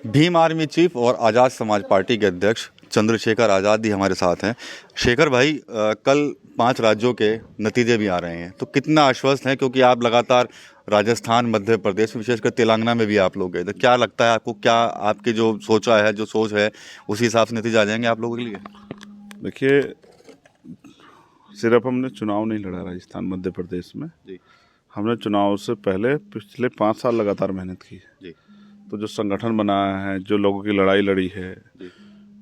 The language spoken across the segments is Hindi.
भीम आर्मी चीफ और आज़ाद समाज पार्टी के अध्यक्ष चंद्रशेखर आज़ाद जी हमारे साथ हैं। शेखर भाई, कल 5 राज्यों के नतीजे भी आ रहे हैं, तो कितना आश्वस्त हैं? क्योंकि आप लगातार राजस्थान, मध्य प्रदेश, विशेषकर तेलंगाना में भी आप लोग गए, तो क्या लगता है आपको, क्या आपकी जो सोच है उसी हिसाब से नतीजे आ जाएंगे आप लोगों के लिए? देखिए, सिर्फ हमने चुनाव नहीं लड़ा राजस्थान मध्य प्रदेश में जी हमने चुनाव से पहले पिछले 5 साल लगातार मेहनत की है। जी तो जो संगठन बनाया है, जो लोगों की लड़ाई लड़ी है, जी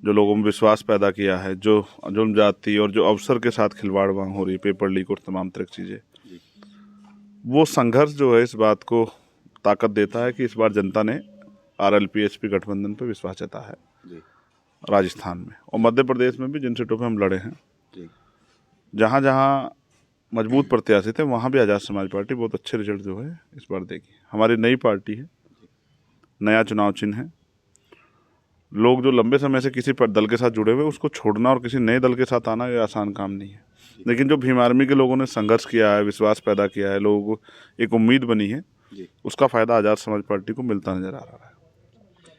जो लोगों में विश्वास पैदा किया है, जो जुल्म जाति और जो अवसर के साथ खिलवाड़ वहाँ हो रही है, पेपर लीक और तमाम तरह की चीज़ें, जी वो संघर्ष जो है इस बात को ताकत देता है कि इस बार जनता ने RLP-HP गठबंधन पर विश्वास जताया है जी राजस्थान में और मध्य प्रदेश में भी। जिन सीटों पर हम लड़े हैं, जी जहाँ जहाँ मजबूत प्रत्याशी थे, वहाँ भी आज़ाद समाज पार्टी बहुत अच्छे रिजल्ट जो है इस बार देगी। हमारी नई पार्टी है, नया चुनाव चिन्ह है। लोग जो लंबे समय से किसी पर दल के साथ जुड़े हुए, उसको छोड़ना और किसी नए दल के साथ आना ये आसान काम नहीं है। लेकिन जो भीम आर्मी के लोगों ने संघर्ष किया है, विश्वास पैदा किया है, लोगों को एक उम्मीद बनी है, उसका फ़ायदा आज़ाद समाज पार्टी को मिलता नज़र आ रहा है।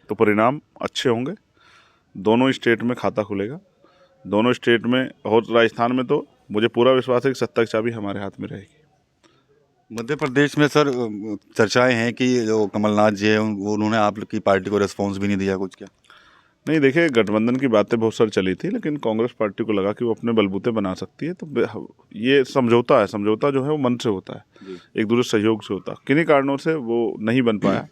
तो परिणाम अच्छे होंगे। दोनों स्टेट में खाता खुलेगा, दोनों स्टेट में और राजस्थान में तो मुझे पूरा विश्वास है कि सत्ता की चाबी हमारे हाथ में रहेगी। मध्य प्रदेश में सर, चर्चाएं हैं कि जो कमलनाथ जी हैं उन्होंने आप लोग की पार्टी को रिस्पॉन्स भी नहीं दिया कुछ, क्या? नहीं, देखिए, गठबंधन की बातें बहुत सारी चली थी, लेकिन कांग्रेस पार्टी को लगा कि वो अपने बलबूते बना सकती है। तो ये समझौता है, समझौता जो है वो मन से होता है, एक दूसरे सहयोग से होता है। किन्हीं कारणों से वो नहीं बन पाया,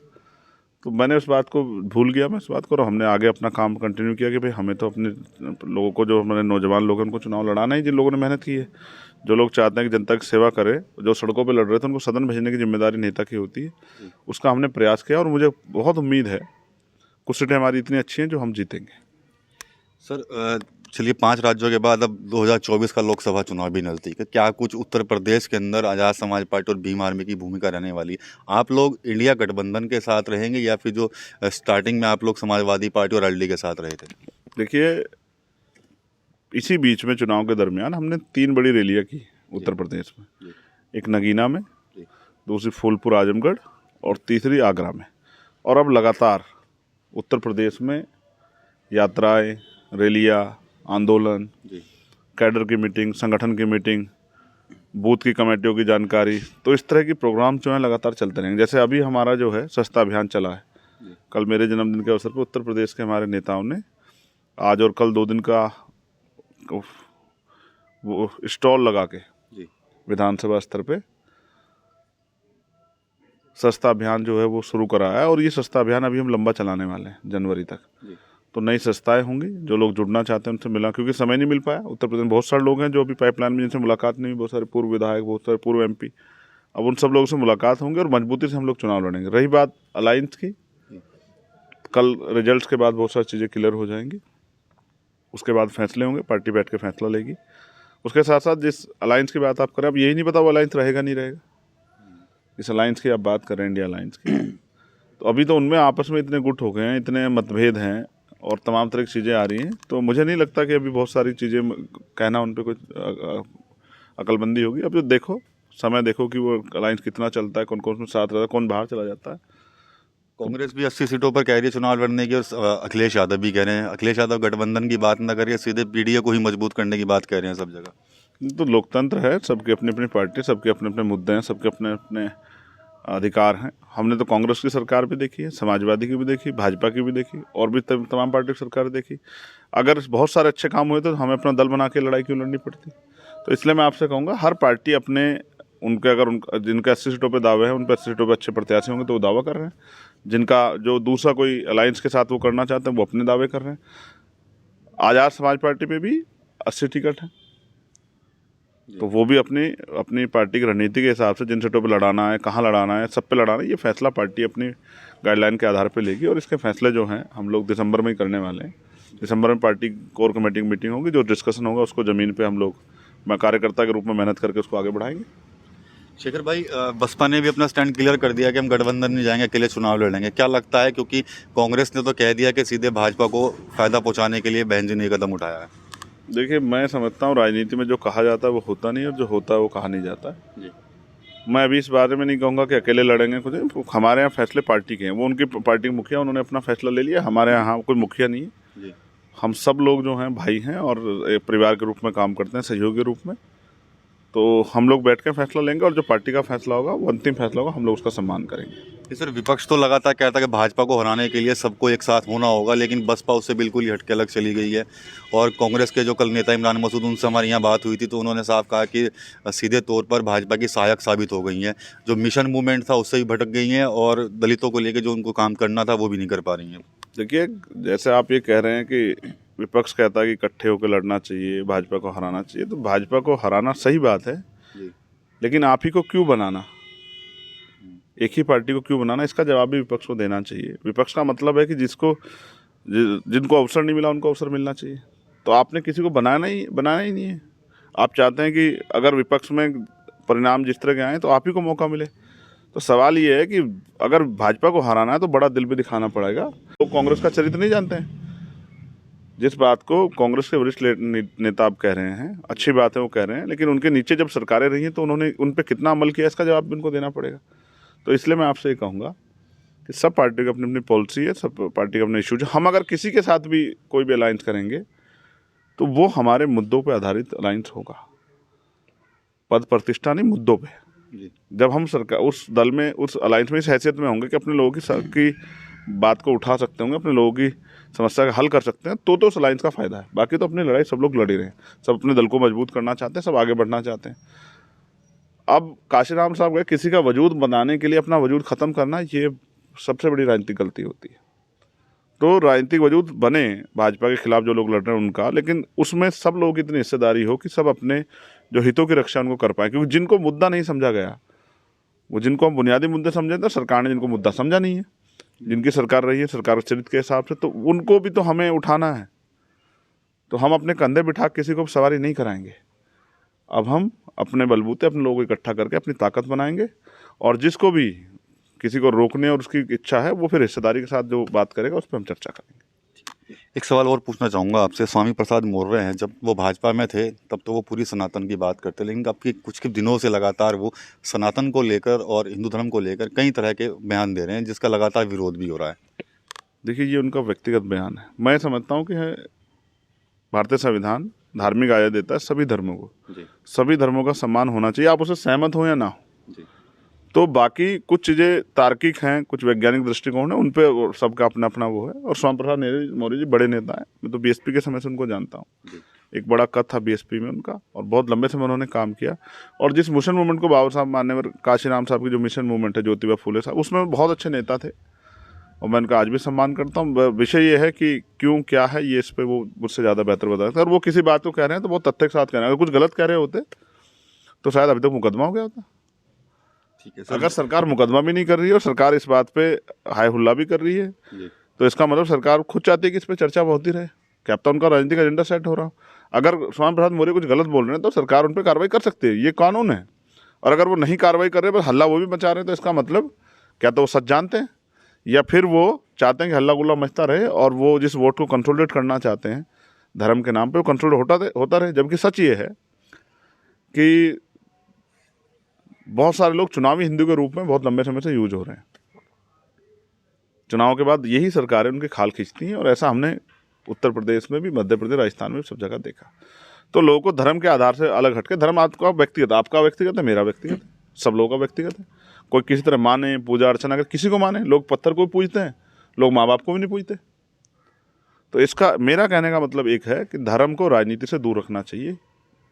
तो मैंने उस बात को भूल गया। मैं इस बात को, हमने आगे अपना काम कंटिन्यू किया कि भाई हमें तो अपने लोगों को, जो हमारे नौजवान लोग हैं, उनको चुनाव लड़ाना ही, जिन लोगों ने मेहनत की है, जो लोग चाहते हैं कि जनता की सेवा करे, जो सड़कों पर लड़ रहे थे, उनको सदन भेजने की जिम्मेदारी नेता की होती है। उसका हमने प्रयास किया और मुझे बहुत उम्मीद है कुछ सीटें हमारी इतनी अच्छी हैं जो हम जीतेंगे। सर, चलिए 5 राज्यों के बाद अब 2024 का लोकसभा चुनाव भी नज़दीक है। क्या कुछ उत्तर प्रदेश के अंदर आज़ाद समाज पार्टी और भीम आर्मी की भूमिका रहने वाली है? आप लोग इंडिया गठबंधन के साथ रहेंगे या फिर जो स्टार्टिंग में आप लोग समाजवादी पार्टी और RLD के साथ रहे थे? देखिए, इसी बीच में चुनाव के दरमियान हमने 3 बड़ी रैलियां की उत्तर प्रदेश में। एक नगीना में, दूसरी फूलपुर आजमगढ़ और तीसरी आगरा में। और अब लगातार उत्तर प्रदेश में यात्राएं, रैलियां, आंदोलन, कैडर की मीटिंग, संगठन की मीटिंग, बूथ की कमेटियों की जानकारी, तो इस तरह की प्रोग्राम जो है लगातार चलते रहेंगे। जैसे अभी हमारा जो है सस्ता अभियान चला है, कल मेरे जन्मदिन के अवसर पर उत्तर प्रदेश के हमारे नेताओं ने आज और कल 2 दिन का वो स्टॉल लगा के विधानसभा स्तर पे सस्ता अभियान जो है वो शुरू कराया है। और ये सस्ता अभियान अभी हम लंबा चलाने वाले हैं जनवरी तक। तो नई सस्ताएं होंगी, जो लोग जुड़ना चाहते हैं उनसे मिला, क्योंकि समय नहीं मिल पाया। उत्तर प्रदेश में बहुत सारे लोग हैं जो अभी पाइपलाइन में, जिनसे मुलाकात नहीं हुई, बहुत सारे पूर्व विधायक, बहुत सारे पूर्व MP। अब उन सब लोगों से मुलाकात होंगे और मजबूती से हम लोग चुनाव लड़ेंगे। रही बात अलायंस की, कल रिजल्ट्स के बाद बहुत सारी चीज़ें क्लियर हो जाएंगी, उसके बाद फैसले होंगे, पार्टी बैठ के फैसला लेगी। उसके साथ साथ जिस अलायंस की बात आप करें, अब यही नहीं पता वो अलायंस रहेगा नहीं रहेगा। इस अलायंस की आप बात करें, इंडिया अलायंस की, तो अभी तो उनमें आपस में इतने गुट हो गए हैं, इतने मतभेद हैं और तमाम तरह की चीज़ें आ रही हैं। तो मुझे नहीं लगता कि अभी बहुत सारी चीज़ें कहना उन पर कुछ अकलमंदी होगी। अब जो देखो, समय देखो कि वो अलायंस कितना चलता है, कौन कौन उसमें साथ रहता है, कौन बाहर चला जाता है। कांग्रेस भी 80 सीटों पर कह रही है चुनाव लड़ने की, और अखिलेश यादव भी कह रहे हैं। अखिलेश यादव गठबंधन की बात ना करिए, सीधे PDA को ही मजबूत करने की बात कह रहे हैं सब जगह। तो लोकतंत्र है, सबकी अपनी अपनी पार्टी, सबके अपने अपने मुद्दे हैं, सबके अपने अपने अधिकार हैं। हमने तो कांग्रेस की सरकार भी देखी है, समाजवादी की भी देखी, भाजपा की भी देखी, और भी तमाम पार्टी की सरकार देखी। अगर बहुत सारे अच्छे काम हुए तो हमें अपना दल बना के लड़ाई क्यों लड़नी पड़ती? तो इसलिए मैं आपसे कहूँगा, हर पार्टी अपने, उनके अगर जिनके 80 सीटों पर दावे हैं, उन पर 80 सीटों पर अच्छे प्रत्याशी होंगे तो वो दावा कर रहे हैं। जिनका जो दूसरा कोई अलायंस के साथ वो करना चाहते हैं, वो अपने दावे कर रहे हैं। आज़ाद समाज पार्टी पे भी 80 टिकट हैं, तो वो भी अपनी अपनी पार्टी की रणनीति के हिसाब से जिन सीटों पर लड़ाना है, कहाँ लड़ाना है, सब पे लड़ाना है, ये फैसला पार्टी अपनी गाइडलाइन के आधार पे लेगी। और इसके फैसले जो हैं हम लोग दिसंबर में ही करने वाले हैं। दिसंबर में पार्टी कोर कमेटी की मीटिंग होगी, जो डिस्कशन होगा उसको ज़मीन पे हम लोग, मैं कार्यकर्ता के रूप में मेहनत करके उसको आगे बढ़ाएंगे। शेखर भाई, बसपा ने भी अपना स्टैंड क्लियर कर दिया कि हम गठबंधन नहीं जाएंगे, अकेले चुनाव लड़ेंगे। क्या लगता है, क्योंकि कांग्रेस ने तो कह दिया कि सीधे भाजपा को फायदा पहुंचाने के लिए बहन जी ने कदम उठाया है? देखिए, मैं समझता हूँ राजनीति में जो कहा जाता है वो होता नहीं, और जो होता है वो कहा नहीं जाता। मैं अभी इस बारे में नहीं कहूँगा कि अकेले लड़ेंगे कुछ, हमारे यहाँ फैसले पार्टी के हैं, वो उनकी पार्टी के मुखिया, उन्होंने अपना फैसला ले लिया। हमारे यहाँ कोई मुखिया नहीं है जी। हम सब लोग जो हैं भाई हैं और एक परिवार के रूप में काम करते हैं, सहयोगी रूप में। तो हम लोग बैठ के फैसला लेंगे और जो पार्टी का फैसला होगा, वो अंतिम फैसला होगा, हम लोग उसका सम्मान करेंगे। सर, विपक्ष तो लगातार कहता है कि भाजपा को हराने के लिए सबको एक साथ होना होगा, लेकिन बसपा उससे बिल्कुल ही हटके अलग चली गई है। और कांग्रेस के जो कल नेता इमरान मसूद, उनसे हमारी यहाँ बात हुई थी, तो उन्होंने साफ कहा कि सीधे तौर पर भाजपा की सहायक साबित हो गई हैं। जो मिशन मूवमेंट था उससे भी भटक गई हैं और दलितों को लेकर जो उनको काम करना था वो भी नहीं कर पा रही हैं। देखिए, जैसे आप ये कह रहे हैं कि विपक्ष कहता है कि इकट्ठे होकर लड़ना चाहिए, भाजपा को हराना चाहिए, तो भाजपा को हराना सही बात है, लेकिन आप ही को क्यों बनाना, एक ही पार्टी को क्यों बनाना, इसका जवाब भी विपक्ष को देना चाहिए। विपक्ष का मतलब है कि जिनको अवसर नहीं मिला उनको अवसर मिलना चाहिए। तो आपने किसी को बनाना ही नहीं है। आप चाहते हैं कि अगर विपक्ष में परिणाम जिस तरह के आए तो आप ही को मौका मिले। तो सवाल ये है कि अगर भाजपा को हराना है तो बड़ा दिल भी दिखाना पड़ेगा। तो कांग्रेस का चरित्र नहीं जानते हैं। जिस बात को कांग्रेस के वरिष्ठ नेता आप कह रहे हैं, अच्छी बात है वो कह रहे हैं, लेकिन उनके नीचे जब सरकारें रही हैं तो उन्होंने उन पर कितना अमल किया, इसका जवाब भी उनको देना पड़ेगा। तो इसलिए मैं आपसे ये कहूँगा कि सब पार्टी की अपनी अपनी पॉलिसी है, सब पार्टी के अपने इशूज है। हम अगर किसी के साथ भी कोई भी अलायंस करेंगे तो वो हमारे मुद्दों पर आधारित अलायंस होगा, पद प्रतिष्ठा नहीं, मुद्दों पे। जब हम सरकार उस दल में, उस अलायंस में इस हैसियत में होंगे कि अपने लोगों की बात को उठा सकते होंगे, अपने लोगों की समस्या का हल कर सकते हैं, तो उस अलायंस का फायदा है। बाकी तो अपनी लड़ाई सब लोग लड़ ही रहे हैं, सब अपने दल को मजबूत करना चाहते हैं, सब आगे बढ़ना चाहते हैं। अब काशीराम साहब गए, किसी का वजूद बनाने के लिए अपना वजूद ख़त्म करना, ये सबसे बड़ी राजनीतिक गलती होती है। तो राजनीतिक वजूद बने भाजपा के खिलाफ जो लोग लड़ रहे हैं उनका, लेकिन उसमें सब लोगों की इतनी हिस्सेदारी हो कि सब अपने जो हितों की रक्षा उनको कर पाए। क्योंकि जिनको मुद्दा नहीं समझा गया, वो जिनको हम बुनियादी मुद्दे समझे, तो सरकार ने जिनको मुद्दा समझा नहीं है, जिनकी सरकार रही है सरकार के चरित्र के हिसाब से, तो उनको भी तो हमें उठाना है। तो हम अपने कंधे बिठा किसी को सवारी नहीं कराएंगे। अब हम अपने बलबूते अपने लोगों को इकट्ठा करके अपनी ताकत बनाएंगे, और जिसको भी किसी को रोकने और उसकी इच्छा है वो फिर हिस्सेदारी के साथ जो बात करेगा उस पर हम चर्चा करेंगे। एक सवाल और पूछना चाहूँगा आपसे। स्वामी प्रसाद मौर्य हैं, जब वो भाजपा में थे तब तो वो पूरी सनातन की बात करते, लेकिन अब की कुछ दिनों से लगातार वो सनातन को लेकर और हिंदू धर्म को लेकर कई तरह के बयान दे रहे हैं, जिसका लगातार विरोध भी हो रहा है। देखिए, ये उनका व्यक्तिगत बयान है। मैं समझता हूँ कि भारतीय संविधान धार्मिक आज़ादी देता है सभी धर्मों को, सभी धर्मों का सम्मान होना चाहिए, आप उससे सहमत हो या ना हो। तो बाकी कुछ चीज़ें तार्किक हैं, कुछ वैज्ञानिक दृष्टिकोण है, उन पे सबका अपना अपना वो है। और स्वामी प्रसाद मौर्य जी बड़े नेता हैं, मैं तो बीएसपी के समय से उनको जानता हूँ। एक बड़ा कद था बीएसपी में उनका, और बहुत लंबे समय उन्होंने काम किया। और जिस मिशन मूवमेंट को बाबा साहब मान्यवर काशीराम साहब की जो मिशन मूवमेंट है, ज्योतिबा फूले साहब, उसमें बहुत अच्छे नेता थे और मैं उनका आज भी सम्मान करता हूँ। विषय ये है कि क्यों क्या है, ये इस पर वो मुझसे ज़्यादा बेहतर बता सकते हैं। और वो किसी बात को कह रहे हैं तो बहुत तथ्य के साथ कह रहे हैं। अगर कुछ गलत कह रहे होते तो शायद अभी तक मुकदमा हो गया होता। ठीक है सर। अगर सरकार मुकदमा भी नहीं कर रही है और सरकार इस बात पे हाय हुल्ला भी कर रही है, तो इसका मतलब सरकार खुद चाहती है कि इस पर चर्चा होती रहे। क्या पता उनका राजनीतिक एजेंडा सेट हो रहा हो। अगर स्वामी प्रसाद मौर्य कुछ गलत बोल रहे हैं तो सरकार उन पर कार्रवाई कर सकती है, ये कानून है। और अगर वो नहीं कार्रवाई कर रहे बस हल्ला वो भी मचा रहे हैं, तो इसका मतलब क्या तो वो सच जानते हैं, या फिर वो चाहते हैं कि हल्ला गुल्ला मचता रहे और वो जिस वोट को कंसोलिडेट करना चाहते हैं धर्म के नाम पे, वो कंसोलिडेट होता रहे। जबकि सच ये है कि बहुत सारे लोग चुनावी हिंदू के रूप में बहुत लंबे समय से यूज हो रहे हैं। चुनाव के बाद यही सरकारें उनके खाल खींचती हैं, और ऐसा हमने उत्तर प्रदेश में भी, मध्य प्रदेश, राजस्थान में सब जगह देखा। तो लोगों को धर्म के आधार से अलग हटके, धर्म आपका व्यक्तिगत, आपका व्यक्तिगत है, मेरा व्यक्तिगत है, सब लोगों का व्यक्तिगत है। कोई किसी तरह माने, पूजा अर्चना कर किसी को माने, लोग पत्थर को भी पूजते हैं, लोग माँ बाप को भी नहीं पूजते। तो इसका मेरा कहने का मतलब एक है कि धर्म को राजनीति से दूर रखना चाहिए,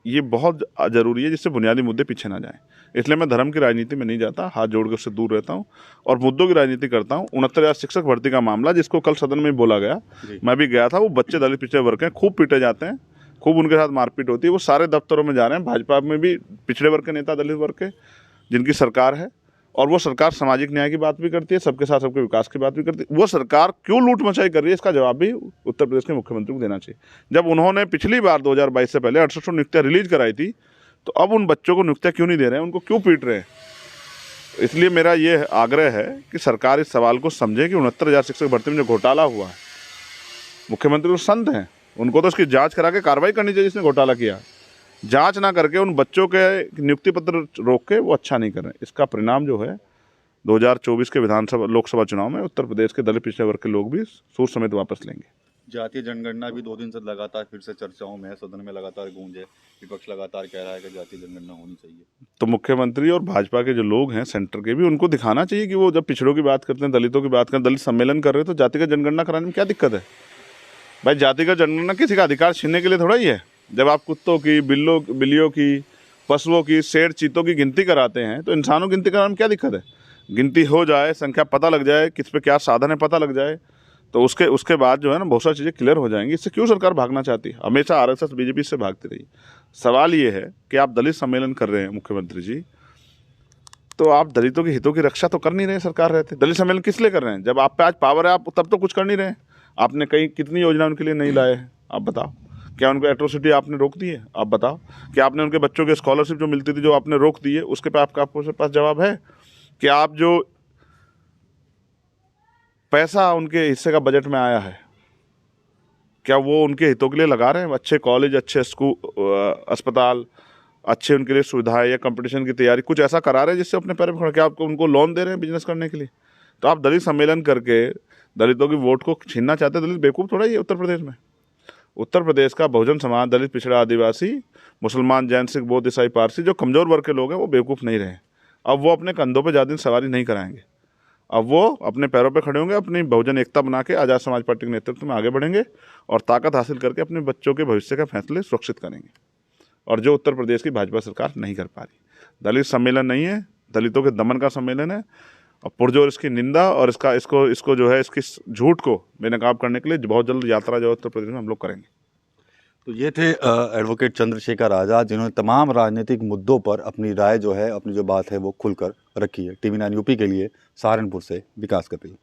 ये बहुत ज़रूरी है, जिससे बुनियादी मुद्दे पीछे ना जाएं। इसलिए मैं धर्म की राजनीति में नहीं जाता, हाथ जोड़ कर उससे दूर रहता हूँ और मुद्दों की राजनीति करता हूँ। 69,000 शिक्षक भर्ती का मामला, जिसको कल सदन में बोला गया, मैं भी गया था। वो बच्चे दलित पिछड़े वर्ग हैं, खूब पीटे जाते हैं, खूब उनके साथ मारपीट होती है। वो सारे दफ्तरों में जा रहे हैं। भाजपा में भी पिछड़े वर्ग के नेता, दलित वर्ग के, जिनकी सरकार है, और वो सरकार सामाजिक न्याय की बात भी करती है, सबके साथ सबके विकास की बात भी करती है। वो सरकार क्यों लूट मचाई कर रही है, इसका जवाब भी उत्तर प्रदेश के मुख्यमंत्री को देना चाहिए। जब उन्होंने पिछली बार 2022 से पहले 6800 नियुक्तियाँ रिलीज कराई थी, तो अब उन बच्चों को नियुक्तियाँ क्यों नहीं दे रहे हैं, उनको क्यों पीट रहे हैं। इसलिए मेरा ये आग्रह है कि सरकार इस सवाल को समझे कि 69,000 शिक्षक भर्ती में जो घोटाला हुआ है, मुख्यमंत्री तो संत हैं, उनको तो उसकी जाँच करा के कार्रवाई करनी चाहिए जिसने घोटाला किया। जांच ना करके उन बच्चों के नियुक्ति पत्र रोक के वो अच्छा नहीं कर रहे। इसका परिणाम जो है 2024 के विधानसभा लोकसभा चुनाव में उत्तर प्रदेश के दलित पिछड़े वर्ग के लोग भी सूर समेत वापस लेंगे। जातीय जनगणना भी 2 दिन से लगातार फिर से चर्चाओं में है, सदन में लगातार गूंज है, विपक्ष लगातार कह रहा है कि जातीय जनगणना होनी चाहिए। तो मुख्यमंत्री और भाजपा के जो लोग हैं सेंटर के भी, उनको दिखाना चाहिए कि वो जब पिछड़ों की बात करते हैं, दलितों की बात करते हैं, दलित सम्मेलन कर रहे हैं, तो जातिगत जनगणना कराने में क्या दिक्कत है भाई? जातिगत जनगणना किसी का अधिकार छीनने के लिए थोड़ा ही है। जब आप कुत्तों की, बिल्लियों की, पशुओं की, शेर चीतों की गिनती कराते हैं तो इंसानों की गिनती कराने में क्या दिक्कत है? गिनती हो जाए, संख्या पता लग जाए, किस पे क्या साधन है पता लग जाए, तो उसके बाद जो है ना बहुत सारी चीज़ें क्लियर हो जाएंगी। इससे क्यों सरकार भागना चाहती है? हमेशा आरएसएस बीजेपी से भागती रही। सवाल ये है कि आप दलित सम्मेलन कर रहे हैं मुख्यमंत्री जी, तो आप दलितों के हितों की रक्षा तो कर नहीं रहे सरकार रहते। दलित सम्मेलन किस लिए कर रहे हैं? जब आप पे आज पावर है, आप तब तो कुछ कर नहीं रहे हैं। आपने कहीं कितनी योजना उनके लिए नहीं लाए हैं, आप बताओ। क्या उनको एट्रोसिटी आपने रोक दी है? आप बताओ। क्या आपने उनके बच्चों के स्कॉलरशिप जो मिलती थी जो आपने रोक दी है, उसके पे आपके पास जवाब है? कि आप जो पैसा उनके हिस्से का बजट में आया है, क्या वो उनके हितों के लिए लगा रहे हैं? अच्छे कॉलेज, अच्छे स्कूल, अस्पताल, अच्छे उनके लिए सुविधाएं या कंपटीशन की तैयारी कुछ ऐसा करा रहे हैं जिससे अपने पैर पे खड़े? क्या आपको उनको लोन दे रहे हैं बिजनेस करने के लिए? तो आप दलित सम्मेलन करके दलितों की वोट को छीनना चाहते हैं। दलित बेवकूफ़ थोड़ा ही है उत्तर प्रदेश में। उत्तर प्रदेश का बहुजन समाज, दलित पिछड़ा, आदिवासी, मुसलमान, जैन, सिख, बौद्ध, ईसाई, पारसी, जो कमज़ोर वर्ग के लोग हैं वो बेवकूफ़ नहीं रहे। अब वो अपने कंधों पर ज़्यादा दिन सवारी नहीं कराएंगे। अब वो अपने पैरों पे खड़े होंगे, अपनी बहुजन एकता बना के आज़ाद समाज पार्टी के नेतृत्व में आगे बढ़ेंगे और ताकत हासिल करके अपने बच्चों के भविष्य का फैसले सुरक्षित करेंगे, और जो उत्तर प्रदेश की भाजपा सरकार नहीं कर पा रही। दलित सम्मेलन नहीं है, दलितों के दमन का सम्मेलन है, और पुरजोर इसकी निंदा और इसको जो है इसकी झूठ को बेनकाब करने के लिए बहुत जल्द यात्रा जो है उत्तर प्रदेश में हम लोग करेंगे। तो ये थे एडवोकेट चंद्रशेखर आज़ाद, जिन्होंने तमाम राजनीतिक मुद्दों पर अपनी राय जो है, अपनी जो बात है वो खुलकर रखी है। TV9 यूपी के लिए सहारनपुर से विकास कर रही है।